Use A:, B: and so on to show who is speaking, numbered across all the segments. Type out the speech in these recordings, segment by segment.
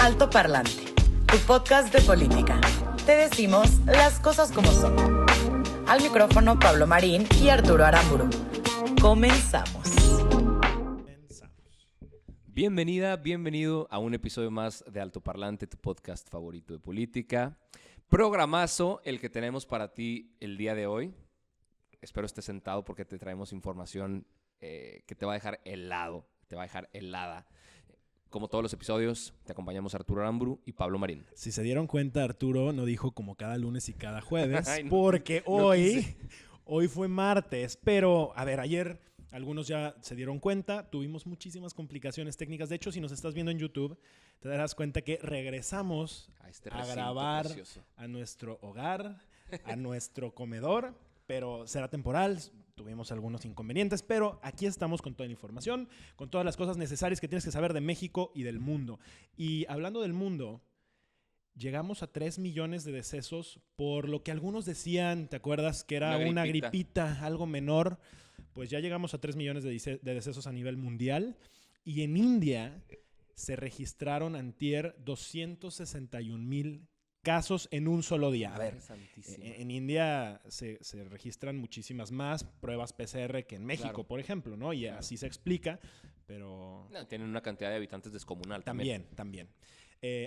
A: Alto Parlante, tu podcast de política. Te decimos las cosas como son. Al micrófono Pablo Marín y Arturo Aramburu. Comenzamos.
B: Bienvenida, bienvenido a un episodio más de Alto Parlante, tu podcast favorito de política. Programazo el que tenemos para ti el día de hoy. Espero estés sentado porque te traemos información que te va a dejar helado, te va a dejar helada. Como todos los episodios, te acompañamos Arturo Aramburu y Pablo Marín.
C: Si se dieron cuenta, Arturo no dijo como cada lunes y cada jueves,
B: Ay, no,
C: porque
B: no
C: hoy fue martes. Pero, a ver, ayer algunos ya se dieron cuenta, tuvimos muchísimas complicaciones técnicas. De hecho, si nos estás viendo en YouTube, te darás cuenta que regresamos a grabar
B: precioso.
C: A nuestro hogar, a nuestro comedor, pero será temporal. Tuvimos algunos inconvenientes, pero aquí estamos con toda la información, con todas las cosas necesarias que tienes que saber de México y del mundo. Y hablando del mundo, llegamos a 3 millones de decesos por lo que algunos decían, ¿te acuerdas? Que era una gripita, algo menor. Pues ya llegamos a 3 millones de decesos a nivel mundial. Y en India se registraron antier 261,000 casos en un solo día. A ver, en India se registran muchísimas más pruebas PCR que en México, claro, por ejemplo, ¿no? Y así se explica, pero...
B: No, tienen una cantidad de habitantes descomunal
C: también.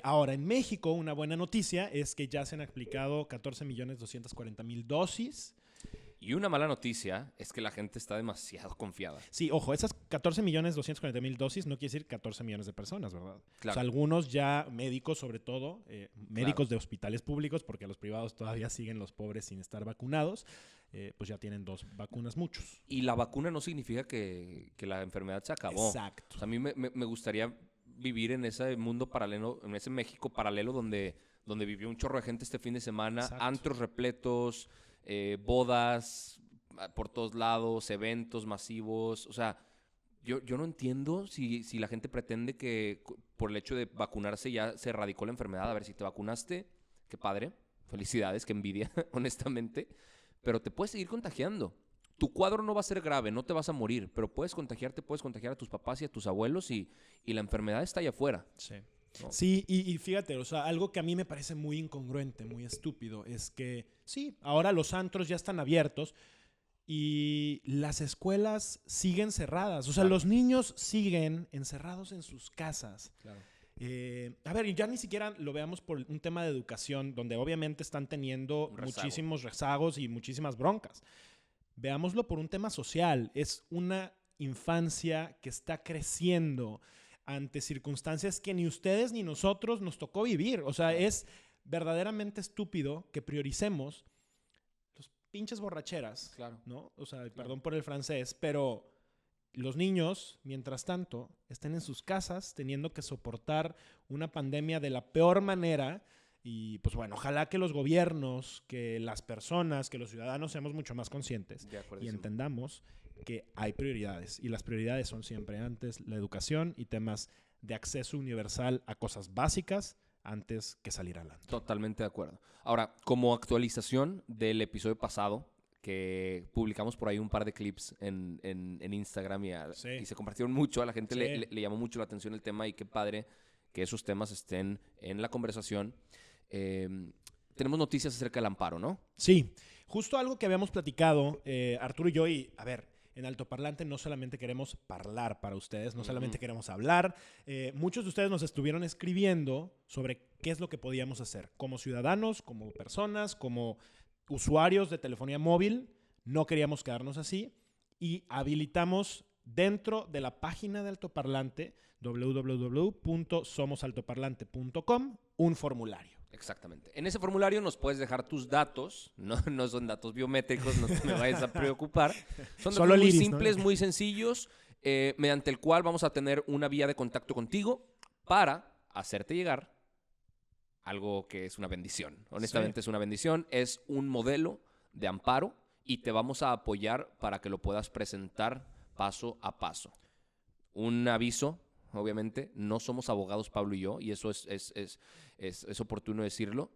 C: Ahora, en México, una buena noticia es que ya se han aplicado 14,240,000 dosis.
B: Y una mala noticia es que la gente está demasiado confiada.
C: Sí, ojo, esas 14,240,000 dosis no quiere decir 14 millones de personas, ¿verdad?
B: Claro.
C: O sea, algunos ya médicos, sobre todo, médicos
B: Claro.
C: de hospitales públicos, porque a los privados todavía siguen los pobres sin estar vacunados, pues ya tienen 2 vacunas, muchos.
B: Y la vacuna no significa que la enfermedad se acabó.
C: Exacto.
B: O sea, a mí me gustaría vivir en ese mundo paralelo, en ese México paralelo donde vivió un chorro de gente este fin de semana. Exacto. Antros repletos, bodas por todos lados, eventos masivos. O sea, yo no entiendo si la gente pretende que por el hecho de vacunarse ya se erradicó la enfermedad. A ver, si te vacunaste, qué padre, felicidades, qué envidia, honestamente, pero te puedes seguir contagiando. Tu cuadro no va a ser grave, no te vas a morir, pero puedes contagiar a tus papás y a tus abuelos y la enfermedad está allá afuera.
C: Sí.
B: ¿No?
C: Sí, y fíjate, o sea, algo que a mí me parece muy incongruente, muy estúpido, es que sí, ahora los antros ya están abiertos y las escuelas siguen cerradas. O sea,
B: claro,
C: los niños siguen encerrados en sus casas.
B: Claro.
C: A ver, ya ni siquiera lo veamos por un tema de educación, donde obviamente están teniendo muchísimos rezagos y muchísimas broncas. Veámoslo por un tema social. Es una infancia que está creciendo ante circunstancias que ni ustedes ni nosotros nos tocó vivir. O sea, es verdaderamente estúpido que prioricemos los pinches borracheras,
B: Claro,
C: ¿no? O sea, perdón por el francés, pero los niños, mientras tanto, estén en sus casas teniendo que soportar una pandemia de la peor manera. Y pues bueno, ojalá que los gobiernos, que las personas, que los ciudadanos seamos mucho más conscientes y entendamos que hay prioridades. Y las prioridades son siempre antes la educación y temas de acceso universal a cosas básicas antes que salir adelante.
B: Totalmente de acuerdo. Ahora, como actualización del episodio pasado, que publicamos por ahí un par de clips en Instagram y se compartieron mucho, a la gente le llamó mucho la atención el tema y qué padre que esos temas estén en la conversación. Tenemos noticias acerca del amparo, ¿no?
C: Sí, justo algo que habíamos platicado, Arturo y yo, y a ver, en Alto Parlante no solamente queremos hablar para ustedes, no solamente queremos hablar. Muchos de ustedes nos estuvieron escribiendo sobre qué es lo que podíamos hacer como ciudadanos, como personas, como usuarios de telefonía móvil. No queríamos quedarnos así y habilitamos dentro de la página de Alto Parlante, www.somosaltoparlante.com, un formulario.
B: Exactamente. En ese formulario nos puedes dejar tus datos, no son datos biométricos, no te me vayas a preocupar. Son datos muy simples, ¿no? Muy sencillos, mediante el cual vamos a tener una vía de contacto contigo para hacerte llegar algo que es una bendición. Honestamente es una bendición, es un modelo de amparo y te vamos a apoyar para que lo puedas presentar paso a paso. Un aviso. Obviamente, no somos abogados, Pablo y yo, y eso es oportuno decirlo,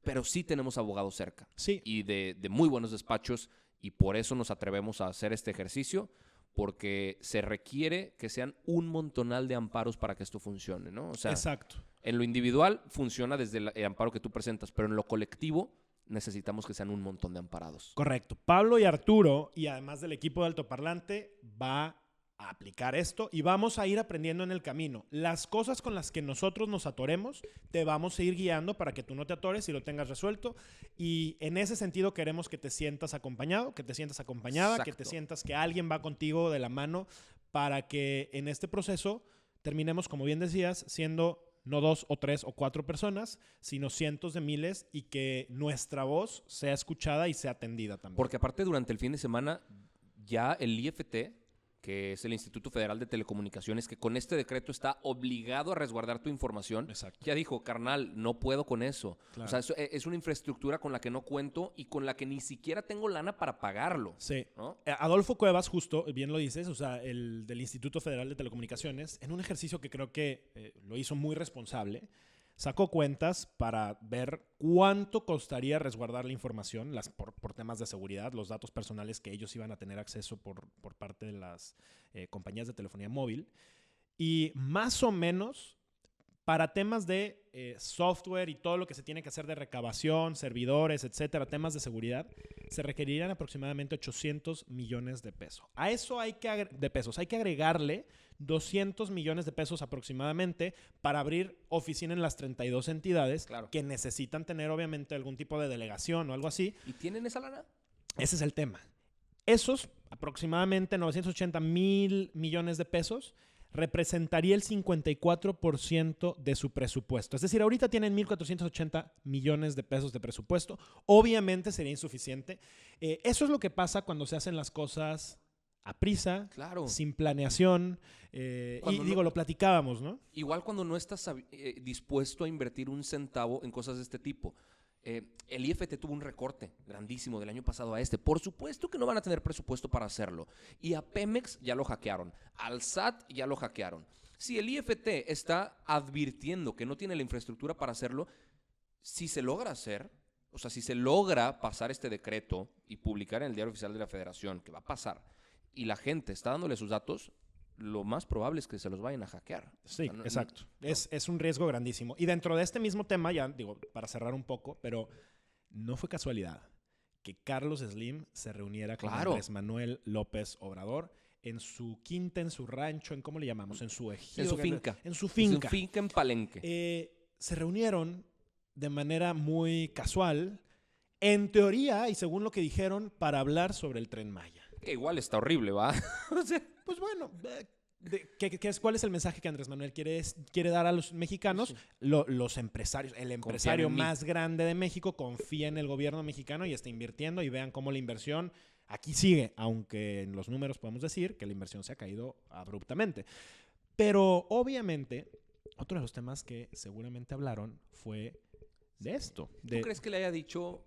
B: pero sí tenemos abogados cerca.
C: Sí.
B: Y de muy buenos despachos, y por eso nos atrevemos a hacer este ejercicio, porque se requiere que sean un montonal de amparos para que esto funcione, ¿no? O sea,
C: exacto.
B: En lo individual funciona desde el amparo que tú presentas, pero en lo colectivo necesitamos que sean un montón de amparados.
C: Correcto. Pablo y Arturo, y además del equipo de Altoparlante, va a aplicar esto y vamos a ir aprendiendo en el camino. Las cosas con las que nosotros nos atoremos, te vamos a ir guiando para que tú no te atores y lo tengas resuelto. Y en ese sentido queremos que te sientas acompañado, que te sientas acompañada,
B: Exacto.
C: que te sientas que alguien va contigo de la mano para que en este proceso terminemos, como bien decías, siendo no 2 o 3 o 4 personas, sino cientos de miles y que nuestra voz sea escuchada y sea atendida también.
B: Porque aparte durante el fin de semana ya el IFT, que es el Instituto Federal de Telecomunicaciones, que con este decreto está obligado a resguardar tu información,
C: Exacto.
B: ya dijo, carnal, no puedo con eso.
C: Claro.
B: O sea, es una infraestructura con la que no cuento y con la que ni siquiera tengo lana para pagarlo.
C: Sí.
B: ¿No?
C: Adolfo Cuevas, justo, bien lo dices, o sea, el del Instituto Federal de Telecomunicaciones, en un ejercicio que creo que lo hizo muy responsable, sacó cuentas para ver cuánto costaría resguardar la información por temas de seguridad, los datos personales que ellos iban a tener acceso por parte de las compañías de telefonía móvil. Y más o menos, para temas de software y todo lo que se tiene que hacer de recabación, servidores, etcétera, temas de seguridad, se requerirían aproximadamente 800 millones de pesos. A eso hay que agregarle 200 millones de pesos aproximadamente para abrir oficina en las 32 entidades
B: Claro.
C: que necesitan tener obviamente algún tipo de delegación o algo así.
B: ¿Y tienen esa lana?
C: Ese es el tema. Esos aproximadamente 980 mil millones de pesos representaría el 54% de su presupuesto. Es decir, ahorita tienen 1.480 millones de pesos de presupuesto. Obviamente sería insuficiente. Eso es lo que pasa cuando se hacen las cosas a prisa,
B: Claro.
C: sin planeación. Y digo, lo platicábamos, ¿no?
B: Igual cuando no estás dispuesto a invertir un centavo en cosas de este tipo. El IFT tuvo un recorte grandísimo del año pasado a este. Por supuesto que no van a tener presupuesto para hacerlo. Y a Pemex ya lo hackearon. Al SAT ya lo hackearon. Si el IFT está advirtiendo que no tiene la infraestructura para hacerlo, si se logra hacer, o sea, si se logra pasar este decreto y publicar en el Diario Oficial de la Federación, que va a pasar, y la gente está dándole sus datos, lo más probable es que se los vayan a hackear.
C: Sí,
B: O sea,
C: exacto. Es un riesgo grandísimo. Y dentro de este mismo tema, ya digo, para cerrar un poco, pero no fue casualidad que Carlos Slim se reuniera con
B: Claro.
C: Andrés Manuel López Obrador en su quinta, en su rancho, ¿en cómo le llamamos? En su ejido.
B: En su finca.
C: En su
B: En
C: finca.
B: su finca en Palenque.
C: Se reunieron de manera muy casual, en teoría, y según lo que dijeron, para hablar sobre el Tren Maya.
B: Que igual está horrible, ¿va? O sea,
C: Pues bueno, ¿cuál es el mensaje que Andrés Manuel quiere dar a los mexicanos?
B: Sí.
C: Los empresarios, el empresario
B: en mí.
C: más grande de México confía en el gobierno mexicano y está invirtiendo, y vean cómo la inversión aquí sigue, aunque en los números podemos decir que la inversión se ha caído abruptamente. Pero obviamente, otro de los temas que seguramente hablaron fue de esto.
B: ¿tú crees que le haya dicho,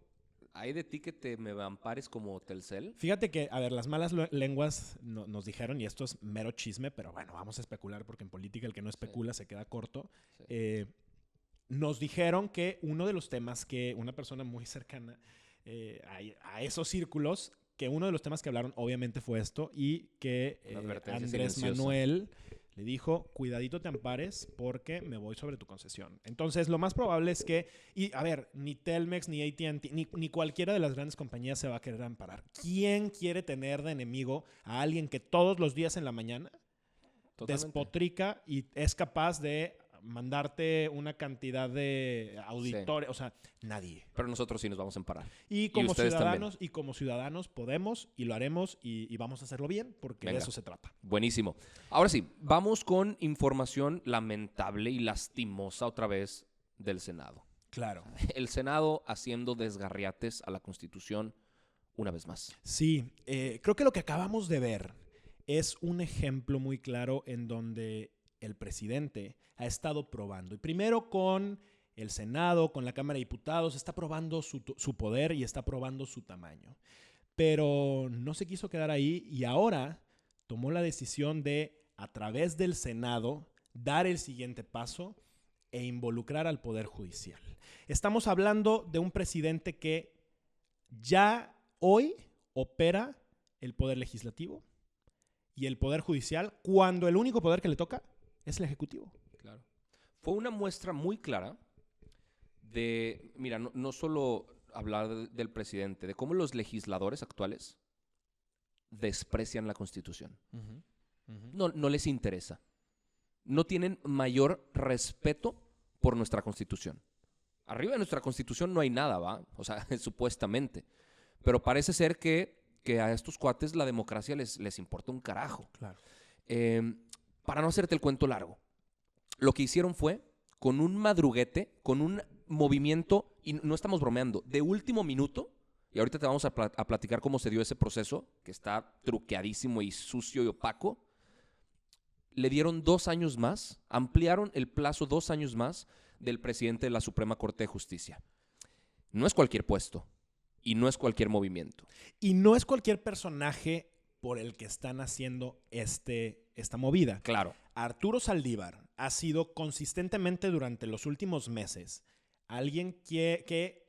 B: hay de ti que te me ampares como Telcel?
C: Fíjate que, a ver, las malas lenguas nos dijeron, y esto es mero chisme, pero bueno, vamos a especular porque en política el que no especula se queda corto.
B: Sí.
C: Nos dijeron que uno de los temas que una persona muy cercana a esos círculos, que uno de los temas que hablaron obviamente fue esto, y que
B: Una advertencia
C: Andrés
B: silenciosa.
C: Manuel le dijo, cuidadito te ampares porque me voy sobre tu concesión. Entonces, lo más probable es que, y a ver, ni Telmex, ni AT&T, ni cualquiera de las grandes compañías se va a querer amparar. ¿Quién quiere tener de enemigo a alguien que todos los días en la mañana
B: Totalmente.
C: despotrica y es capaz de mandarte una cantidad de auditores? O sea, nadie.
B: Pero nosotros sí nos vamos a amparar.
C: Y como
B: ustedes
C: ciudadanos podemos y lo haremos y vamos a hacerlo bien porque
B: Venga.
C: de eso se trata.
B: Buenísimo. Ahora sí, vamos con información lamentable y lastimosa otra vez del Senado.
C: Claro.
B: El Senado haciendo desgarriates a la Constitución una vez más.
C: Sí, creo que lo que acabamos de ver es un ejemplo muy claro en donde el presidente ha estado probando. Y primero con el Senado, con la Cámara de Diputados, está probando su poder y está probando su tamaño. Pero no se quiso quedar ahí y ahora tomó la decisión de, a través del Senado, dar el siguiente paso e involucrar al Poder Judicial. Estamos hablando de un presidente que ya hoy opera el Poder Legislativo y el Poder Judicial cuando el único poder que le toca es el Ejecutivo.
B: Claro. Fue una muestra muy clara de, mira, no solo hablar del presidente, de cómo los legisladores actuales desprecian la Constitución. No les interesa. No tienen mayor respeto por nuestra Constitución. Arriba de nuestra Constitución no hay nada, ¿va? O sea, supuestamente. Pero parece ser que a estos cuates la democracia les importa un carajo.
C: Claro.
B: Para no hacerte el cuento largo, lo que hicieron fue, con un madruguete, con un movimiento, y no estamos bromeando, de último minuto, y ahorita te vamos a platicar cómo se dio ese proceso, que está truqueadísimo y sucio y opaco, le dieron 2 años más, ampliaron el plazo 2 años más del presidente de la Suprema Corte de Justicia. No es cualquier puesto y no es cualquier movimiento.
C: Y no es cualquier personaje por el que están haciendo esta movida.
B: Claro.
C: Arturo Saldívar ha sido consistentemente durante los últimos meses alguien que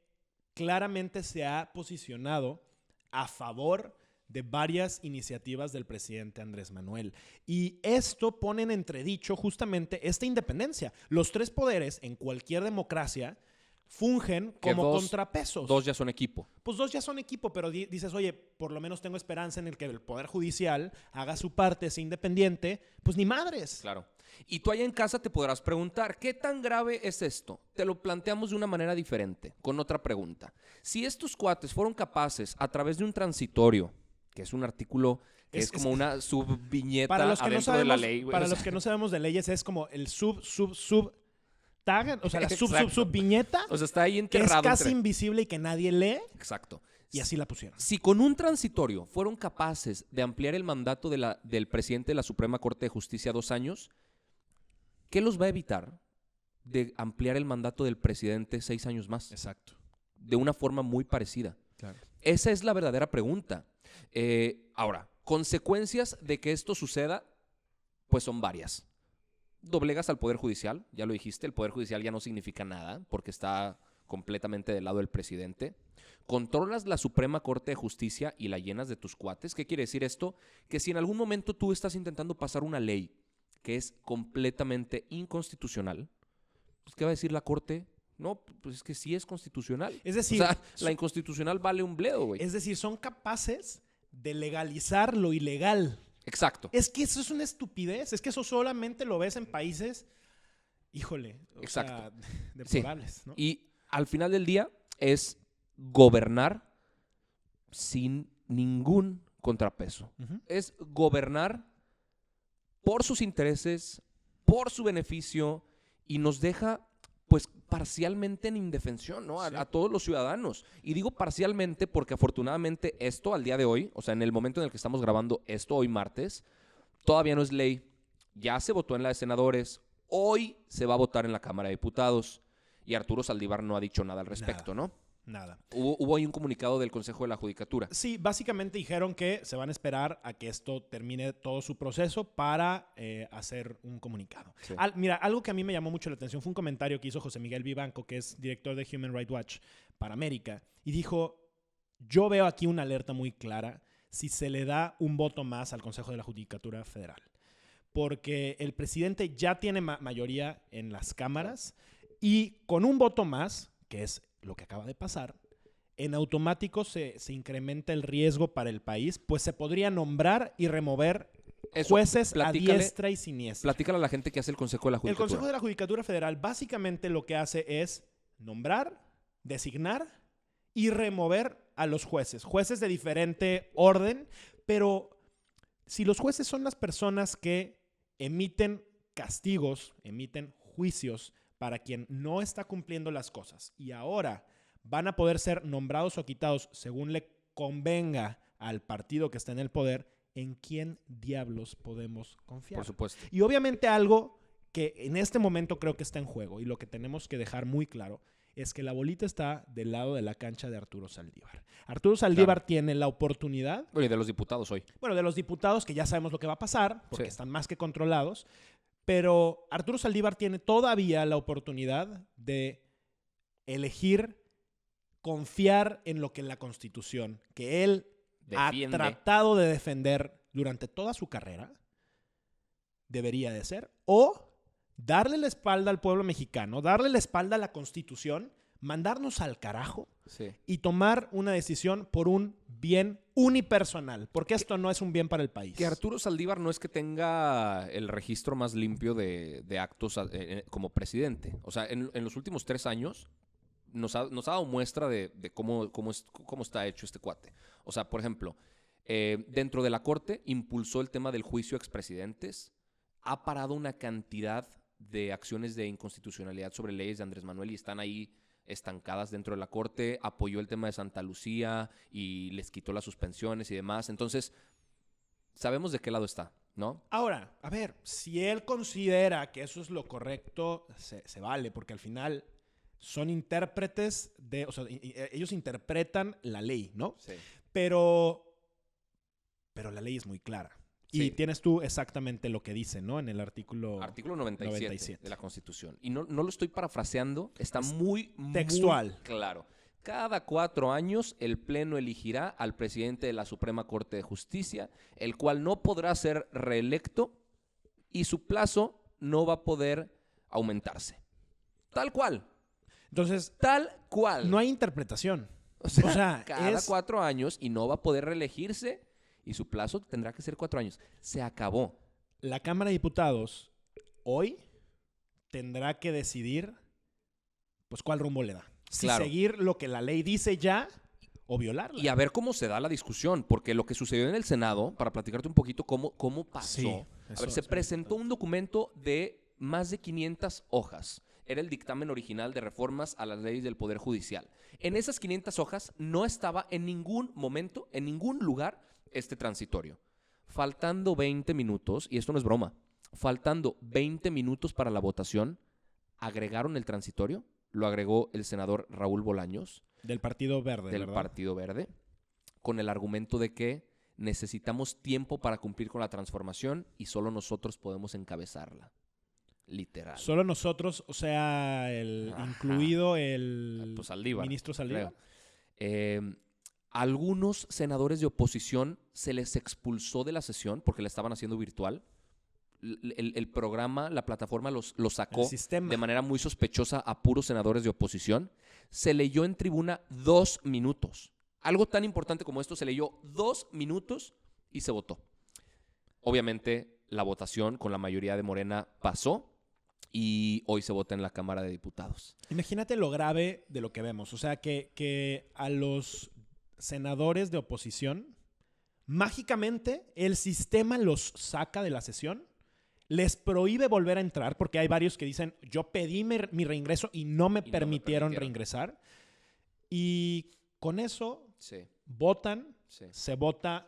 C: claramente se ha posicionado a favor de varias iniciativas del presidente Andrés Manuel. Y esto pone en entredicho justamente esta independencia. Los 3 poderes en cualquier democracia fungen como contrapesos.
B: 2 ya son equipo.
C: Pues 2 ya son equipo, pero dices, oye, por lo menos tengo esperanza en el que el Poder Judicial haga su parte, sea independiente. Pues ni madres.
B: Claro. Y tú allá en casa te podrás preguntar, ¿qué tan grave es esto? Te lo planteamos de una manera diferente, con otra pregunta. Si estos cuates fueron capaces, a través de un transitorio, que es un artículo que es como una subviñeta adentro de la ley. Güey,
C: para los que no sabemos de leyes, es como el tag, o sea, la subviñeta.
B: O sea, está ahí enterrado.
C: Que es casi invisible y que nadie lee.
B: Exacto.
C: Y así la pusieron.
B: Si con un transitorio fueron capaces de ampliar el mandato del presidente de la Suprema Corte de Justicia 2 años, ¿qué los va a evitar de ampliar el mandato del presidente 6 años más?
C: Exacto.
B: De una forma muy parecida.
C: Claro.
B: Esa es la verdadera pregunta. Ahora, consecuencias de que esto suceda, pues son varias. Doblegas al Poder Judicial, ya lo dijiste, el Poder Judicial ya no significa nada porque está completamente del lado del presidente. Controlas la Suprema Corte de Justicia y la llenas de tus cuates. ¿Qué quiere decir esto? Que si en algún momento tú estás intentando pasar una ley que es completamente inconstitucional, pues ¿qué va a decir la Corte? No, pues es que sí es constitucional.
C: Es decir,
B: o sea, la inconstitucional vale un bledo, güey.
C: Es decir, son capaces de legalizar lo ilegal.
B: Exacto.
C: Es que eso es una estupidez. Es que eso solamente lo ves en países, híjole,
B: exacto,
C: deplorables,
B: sí.
C: ¿no?
B: Y al final del día es gobernar sin ningún contrapeso. Es gobernar por sus intereses, por su beneficio, y nos deja pues parcialmente en indefensión, ¿no? A todos los ciudadanos. Y digo parcialmente porque afortunadamente esto al día de hoy, o sea, en el momento en el que estamos grabando esto, hoy martes, todavía no es ley. Ya se votó en la de senadores, hoy se va a votar en la Cámara de Diputados y Arturo Saldívar no ha dicho nada al respecto, ¿no?
C: Nada.
B: Hubo ahí un comunicado del Consejo de la Judicatura.
C: Sí, básicamente dijeron que se van a esperar a que esto termine todo su proceso para hacer un comunicado. Sí. Mira, algo que a mí me llamó mucho la atención fue un comentario que hizo José Miguel Vivanco, que es director de Human Rights Watch para América, y dijo, yo veo aquí una alerta muy clara si se le da un voto más al Consejo de la Judicatura Federal. Porque el presidente ya tiene mayoría en las cámaras y con un voto más, que es lo que acaba de pasar, en automático se incrementa el riesgo para el país, pues se podría nombrar y remover jueces a diestra y siniestra.
B: Platícale a la gente que hace el Consejo de la Judicatura.
C: El Consejo de la Judicatura Federal básicamente lo que hace es nombrar, designar y remover a los jueces de diferente orden, pero si los jueces son las personas que emiten castigos, emiten juicios para quien no está cumpliendo las cosas y ahora van a poder ser nombrados o quitados según le convenga al partido que está en el poder, ¿en quién diablos podemos confiar?
B: Por supuesto.
C: Y obviamente algo que en este momento creo que está en juego y lo que tenemos que dejar muy claro es que la bolita está del lado de la cancha de Arturo Saldívar. Arturo Saldívar tiene la oportunidad...
B: Bueno, y de los diputados hoy.
C: Bueno, de los diputados que ya sabemos lo que va a pasar porque están más que controlados. Pero Arturo Saldívar tiene todavía la oportunidad de elegir confiar en lo que la Constitución, que él defiende, ha tratado de defender durante toda su carrera, debería de ser, o darle la espalda al pueblo mexicano, darle la espalda a la Constitución, mandarnos al carajo y tomar una decisión por un bien unipersonal, porque esto no es un bien para el país.
B: Que Arturo Saldívar no es que tenga el registro más limpio de actos como presidente. O sea, en los últimos 3 años nos ha dado muestra de cómo está hecho este cuate. O sea, por ejemplo, dentro de la Corte impulsó el tema del juicio a expresidentes, ha parado una cantidad de acciones de inconstitucionalidad sobre leyes de Andrés Manuel y están ahí estancadas dentro de la Corte, apoyó el tema de Santa Lucía y les quitó las suspensiones y demás. Entonces, sabemos de qué lado está, ¿no?
C: Ahora, a ver, si él considera que eso es lo correcto, se vale, porque al final son intérpretes o sea, ellos interpretan la ley, ¿no?
B: Sí.
C: Pero la ley es muy clara. Y
B: Sí.
C: tienes tú exactamente lo que dice, ¿no? En el artículo
B: 97 de la Constitución. Y no lo estoy parafraseando, está muy
C: textual.
B: muy claro. Cada 4 años el Pleno elegirá al presidente de la Suprema Corte de Justicia, el cual no podrá ser reelecto y su plazo no va a poder aumentarse. Tal cual.
C: Entonces,
B: Tal cual.
C: no hay interpretación.
B: O sea,
C: o sea,
B: cada
C: es-
B: 4 años y no va a poder reelegirse y su plazo tendrá que ser 4 años. Se acabó.
C: La Cámara de Diputados hoy tendrá que decidir, pues, cuál rumbo le da. Si
B: Claro.
C: seguir lo que la ley dice ya o violarla.
B: Y a ver cómo se da la discusión, porque lo que sucedió en el Senado, para platicarte un poquito cómo pasó.
C: Sí,
B: A
C: eso
B: ver, se
C: es muy
B: presentó
C: importante.
B: un documento de más de 500 hojas. Era el dictamen original de reformas a las leyes del Poder Judicial. En esas 500 hojas no estaba en ningún momento, en ningún lugar, este transitorio. Faltando 20 minutos, y esto no es broma, faltando 20 minutos para la votación, agregaron el transitorio, lo agregó el senador Raúl Bolaños,
C: Del Partido Verde,
B: del
C: ¿verdad?
B: Partido Verde, con el argumento de que necesitamos tiempo para cumplir con la transformación y solo nosotros podemos encabezarla. Literal.
C: Solo nosotros, o sea,
B: Ajá.
C: incluido el
B: Pues Saldívar,
C: ministro Saldívar.
B: creo. Algunos senadores de oposición se les expulsó de la sesión porque la estaban haciendo virtual. El programa, la plataforma los sacó
C: El sistema.
B: de manera muy sospechosa a puros senadores de oposición. Se leyó en tribuna 2 minutos. Algo tan importante como esto se leyó 2 minutos y se votó. Obviamente la votación con la mayoría de Morena pasó y hoy se vota en la Cámara de Diputados.
C: Imagínate lo grave de lo que vemos. O sea, que a los senadores de oposición, mágicamente el sistema los saca de la sesión, les prohíbe volver a entrar, porque hay varios que dicen, yo pedí mi reingreso y no me permitieron reingresar. Y con eso
B: Sí,
C: votan,
B: sí,
C: se vota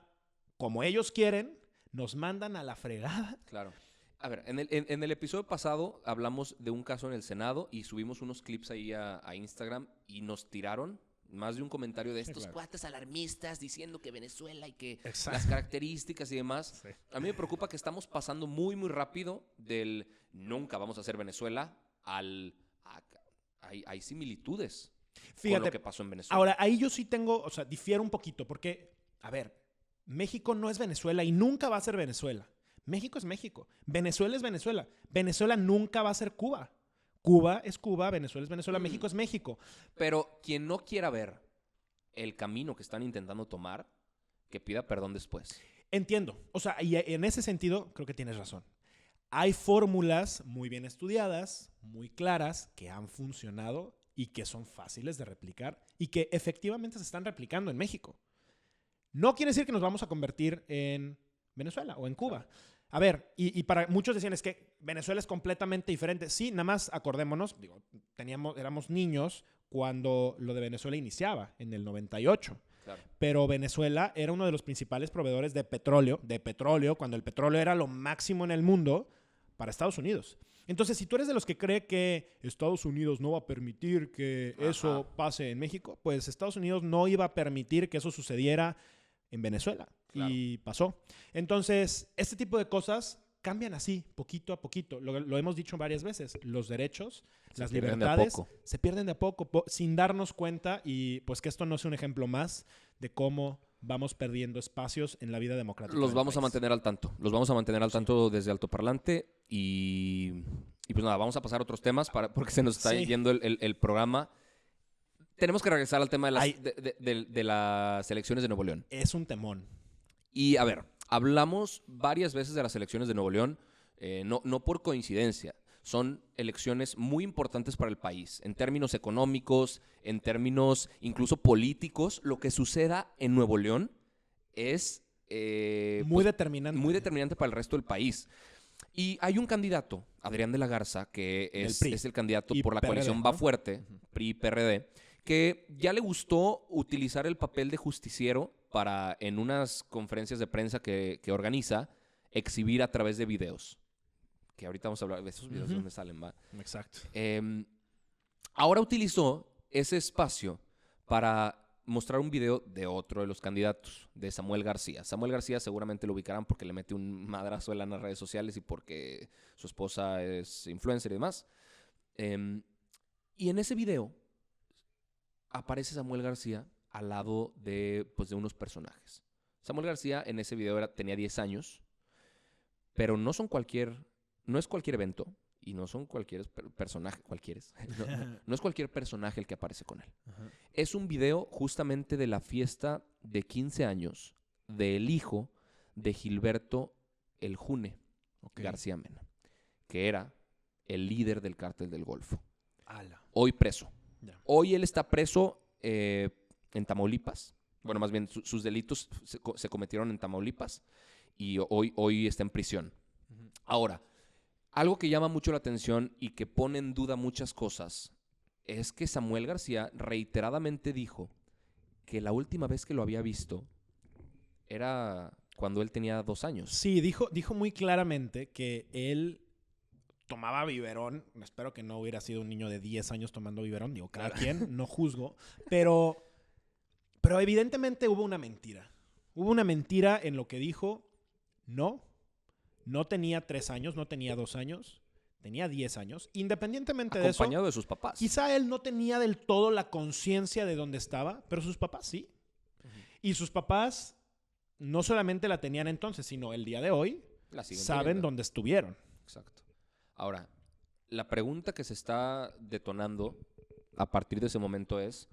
C: como ellos quieren, nos mandan a la fregada.
B: claro. A ver, en el episodio pasado hablamos de un caso en el Senado y subimos unos clips ahí a Instagram y nos tiraron más de un comentario de estos
C: claro.
B: cuates alarmistas diciendo que Venezuela y que
C: Exacto.
B: las características y demás.
C: Sí.
B: A mí me preocupa que estamos pasando muy, muy rápido del nunca vamos a ser Venezuela hay similitudes con
C: Fíjate,
B: lo que pasó en Venezuela.
C: ahora, ahí yo sí tengo, o sea, difiero un poquito, porque, a ver, México no es Venezuela y nunca va a ser Venezuela. México es México. Venezuela es Venezuela. Venezuela nunca va a ser Cuba. Cuba es Cuba, Venezuela es Venezuela, México es México.
B: Pero quien no quiera ver el camino que están intentando tomar, que pida perdón después.
C: Entiendo. O sea, y en ese sentido, creo que tienes razón. Hay fórmulas muy bien estudiadas, muy claras, que han funcionado y que son fáciles de replicar y que efectivamente se están replicando en México. No quiere decir que nos vamos a convertir en Venezuela o en Cuba. A ver, y para muchos decían es que Venezuela es completamente diferente. Sí, nada más acordémonos, digo, éramos niños cuando lo de Venezuela iniciaba, en el 98.
B: Claro.
C: Pero Venezuela era uno de los principales proveedores de petróleo, cuando el petróleo era lo máximo en el mundo para Estados Unidos. Entonces, si tú eres de los que cree que Estados Unidos no va a permitir que eso pase en México, pues Estados Unidos no iba a permitir que eso sucediera en Venezuela.
B: Claro.
C: Y pasó. Entonces, este tipo de cosas cambian así, poquito a poquito. Lo hemos dicho varias veces. Los derechos, las
B: pierden de a
C: libertades,
B: poco.
C: se pierden de a poco, sin darnos cuenta. Y pues que esto no sea un ejemplo más de cómo vamos perdiendo espacios en la vida democrática.
B: Los
C: del
B: vamos a
C: país.
B: mantener al tanto. Los vamos a mantener al tanto desde Altoparlante y Y pues nada, vamos a pasar a otros temas porque se nos está
C: Sí.
B: yendo el programa. Tenemos que regresar al tema de las elecciones de Nuevo León.
C: Es un temón.
B: Y a ver, hablamos varias veces de las elecciones de Nuevo León, no por coincidencia. Son elecciones muy importantes para el país, en términos económicos, en términos incluso políticos. Lo que suceda en Nuevo León es
C: Muy determinante.
B: muy determinante para el resto del país. Y hay un candidato, Adrián de la Garza, que es el candidato
C: Y
B: por la
C: PRD,
B: coalición
C: ¿no?
B: Va Fuerte, PRI y PRD, que ya le gustó utilizar el papel de justiciero para, en unas conferencias de prensa que organiza, exhibir a través de videos. Que ahorita vamos a hablar de esos videos de dónde salen, ¿va?
C: Exacto.
B: Ahora utilizó ese espacio para mostrar un video de otro de los candidatos, de Samuel García. Samuel García seguramente lo ubicarán porque le mete un madrazo de lana en las redes sociales y porque su esposa es influencer y demás. Y en ese video aparece Samuel García al lado de unos personajes. Samuel García en ese video tenía 10 años, pero no es cualquier evento y no son cualquier personaje, no es cualquier personaje el que aparece con él.
C: Ajá.
B: Es un video justamente de la fiesta de 15 años del hijo de Gilberto El June
C: Ok.
B: García Mena, que era el líder del Cártel del Golfo.
C: Ala.
B: Hoy preso.
C: Ya.
B: Hoy él está preso en Tamaulipas. Bueno, más bien sus delitos se cometieron en Tamaulipas y hoy está en prisión.
C: Ujú.
B: Ahora, algo que llama mucho la atención y que pone en duda muchas cosas es que Samuel García reiteradamente dijo que la última vez que lo había visto era cuando él tenía 2 años.
C: Sí, dijo muy claramente que él tomaba biberón. Espero que no hubiera sido un niño de 10 años tomando biberón. Digo, cada quien, no juzgo. Pero evidentemente hubo una mentira. Hubo una mentira en lo que dijo. No tenía 3 años, no tenía 2 años. Tenía 10 años. Independientemente de eso,
B: Acompañado de sus papás.
C: quizá él no tenía del todo la conciencia de dónde estaba, pero sus papás sí. Y sus papás no solamente la tenían entonces, sino el día de hoy
B: La siguen
C: saben
B: teniendo.
C: dónde estuvieron.
B: Exacto. Ahora, la pregunta que se está detonando a partir de ese momento es,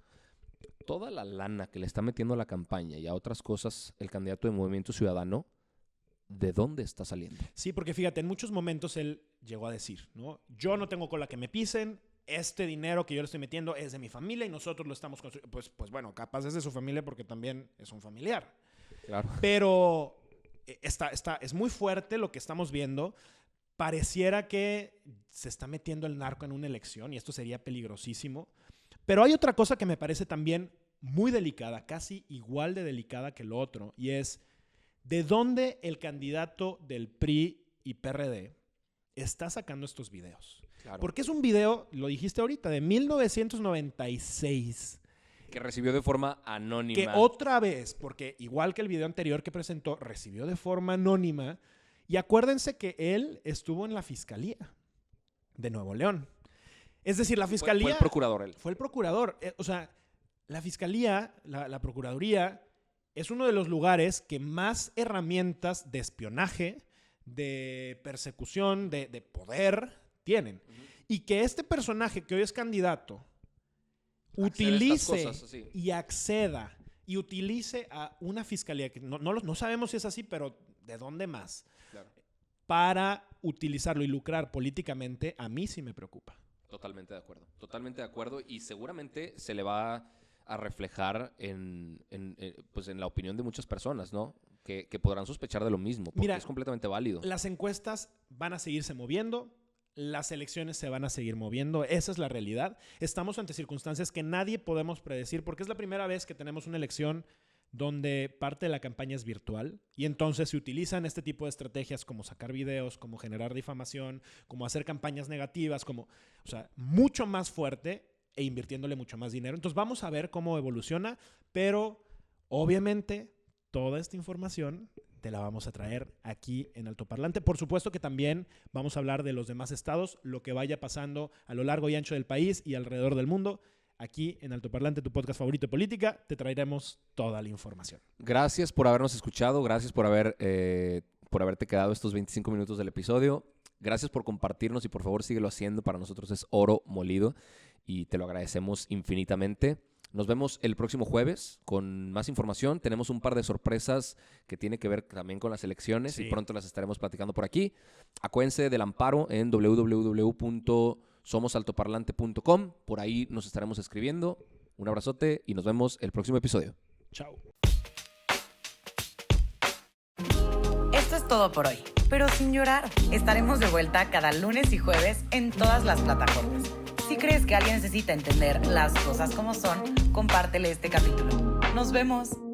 B: toda la lana que le está metiendo a la campaña y a otras cosas el candidato de Movimiento Ciudadano, ¿de dónde está saliendo?
C: Sí, porque fíjate, en muchos momentos él llegó a decir, ¿no? Yo no tengo cola que me pisen, este dinero que yo le estoy metiendo es de mi familia y nosotros lo estamos construyendo. Pues bueno, capaz es de su familia porque también es un familiar.
B: Claro.
C: Pero es muy fuerte lo que estamos viendo. Pareciera que se está metiendo el narco en una elección y esto sería peligrosísimo. Pero hay otra cosa que me parece también muy delicada, casi igual de delicada que lo otro, y es de dónde el candidato del PRI y PRD está sacando estos videos.
B: Claro.
C: Porque es un video, lo dijiste ahorita, de 1996.
B: Que recibió de forma anónima.
C: Que otra vez, porque igual que el video anterior que presentó, recibió de forma anónima. Y acuérdense que él estuvo en la Fiscalía de Nuevo León. Es decir, la Fiscalía...
B: Fue el procurador él.
C: Fue el procurador. O sea, la Fiscalía, la Procuraduría, es uno de los lugares que más herramientas de espionaje, de persecución, de poder tienen. Y que este personaje que hoy es candidato utilice
B: estas cosas, sí.
C: y acceda y utilice a una fiscalía que no sabemos si es así, pero ¿de dónde más?
B: Claro.
C: Para utilizarlo y lucrar políticamente, a mí sí me preocupa.
B: Totalmente de acuerdo. Totalmente de acuerdo. Y seguramente se le va a reflejar en la opinión de muchas personas, ¿no? Que podrán sospechar de lo mismo, porque
C: Mira,
B: es completamente válido.
C: Las encuestas van a seguirse moviendo. Las elecciones se van a seguir moviendo. Esa es la realidad. Estamos ante circunstancias que nadie podemos predecir porque es la primera vez que tenemos una elección donde parte de la campaña es virtual y entonces se utilizan este tipo de estrategias como sacar videos, como generar difamación, como hacer campañas negativas, o sea, mucho más fuerte e invirtiéndole mucho más dinero. Entonces vamos a ver cómo evoluciona, pero obviamente toda esta información te la vamos a traer aquí en Altoparlante. Por supuesto que también vamos a hablar de los demás estados, lo que vaya pasando a lo largo y ancho del país y alrededor del mundo. Aquí en Altoparlante, tu podcast favorito de política, te traeremos toda la información.
B: Gracias por habernos escuchado, gracias por haberte quedado estos 25 minutos del episodio. Gracias por compartirnos y por favor síguelo haciendo. Para nosotros es oro molido y te lo agradecemos infinitamente. Nos vemos el próximo jueves con más información. Tenemos un par de sorpresas que tiene que ver también con las elecciones y pronto las estaremos platicando por aquí. Acuérdense del amparo en www.somosaltoparlante.com. Por ahí nos estaremos escribiendo. Un abrazote y nos vemos el próximo episodio.
C: Chao.
A: Esto es todo por hoy, pero sin llorar. Estaremos de vuelta cada lunes y jueves en todas las plataformas. Si crees que alguien necesita entender las cosas como son, compártele este capítulo. ¡Nos vemos!